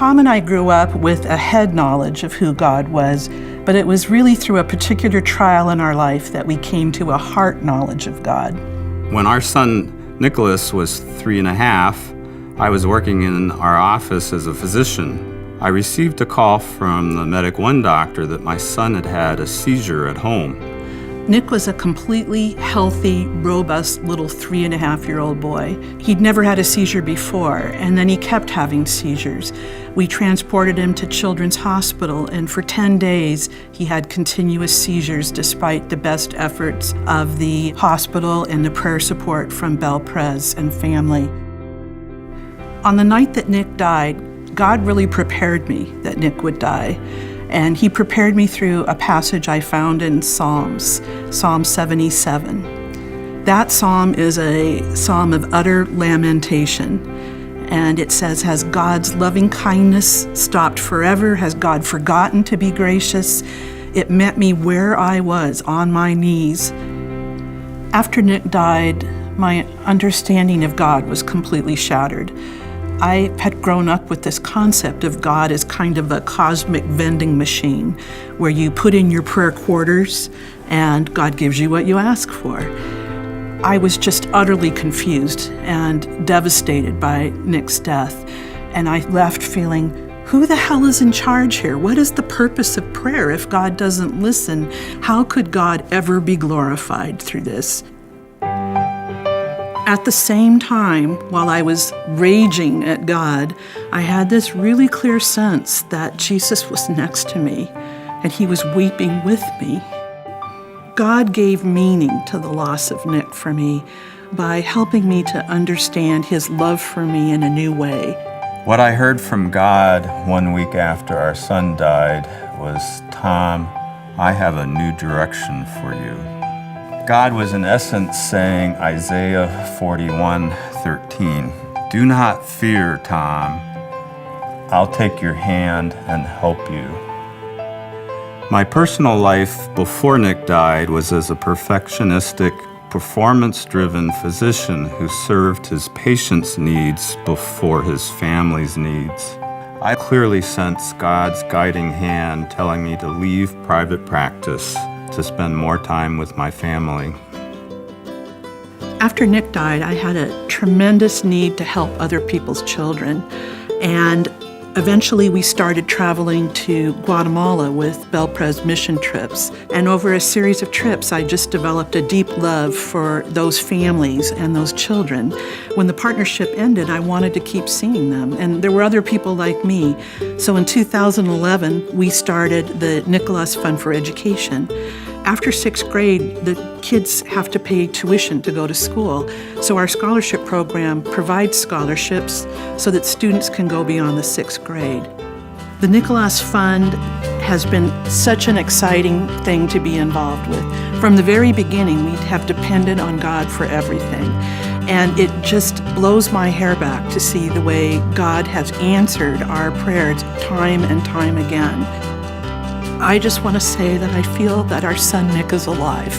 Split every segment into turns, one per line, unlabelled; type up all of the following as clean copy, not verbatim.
Tom and I grew up with a head knowledge of who God was, but it was really through a particular trial in our life that we came to a heart knowledge of God.
When our son Nicholas was 3.5, I was working in our office as a physician. I received a call from the Medic 1 doctor that my son had had a seizure at home.
Nick was a completely healthy, robust little 3.5-year-old boy. He'd never had a seizure before, and then he kept having seizures. We transported him to Children's Hospital, and for 10 days, he had continuous seizures despite the best efforts of the hospital and the prayer support from BelPres and family. On the night that Nick died, God really prepared me that Nick would die. And he prepared me through a passage I found in Psalms, Psalm 77. That psalm is a psalm of utter lamentation. And it says, has God's loving kindness stopped forever? Has God forgotten to be gracious? It met me where I was, on my knees. After Nick died, my understanding of God was completely shattered. I had grown up with this concept of God as kind of a cosmic vending machine where you put in your prayer quarters and God gives you what you ask for. I was just utterly confused and devastated by Nick's death, and I left feeling, who the hell is in charge here? What is the purpose of prayer if God doesn't listen? How could God ever be glorified through this? At the same time, while I was raging at God, I had this really clear sense that Jesus was next to me and he was weeping with me. God gave meaning to the loss of Nick for me by helping me to understand his love for me in a new way.
What I heard from God 1 week after our son died was, Tom, I have a new direction for you. God was in essence saying, Isaiah 41:13, do not fear, Tom. I'll take your hand and help you. My personal life before Nick died was as a perfectionistic, performance-driven physician who served his patients' needs before his family's needs. I clearly sensed God's guiding hand telling me to leave private practice to spend more time with my family.
After Nick died, I had a tremendous need to help other people's children. And eventually we started traveling to Guatemala with BelPres mission trips. And over a series of trips, I just developed a deep love for those families and those children. When the partnership ended, I wanted to keep seeing them. And there were other people like me. So in 2011, we started the Nicholas Fund for Education. After 6th grade, the kids have to pay tuition to go to school. So our scholarship program provides scholarships so that students can go beyond the 6th grade. The Nicholas Fund has been such an exciting thing to be involved with. From the very beginning, we have depended on God for everything. And it just blows my hair back to see the way God has answered our prayers time and time again. I just want to say that I feel that our son Nick is alive.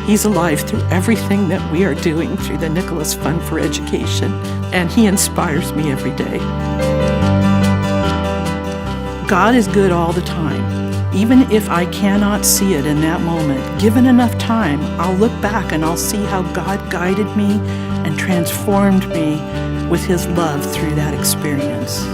He's alive through everything that we are doing through the Nicholas Fund for Education, and he inspires me every day. God is good all the time. Even if I cannot see it in that moment, given enough time, I'll look back and I'll see how God guided me and transformed me with his love through that experience.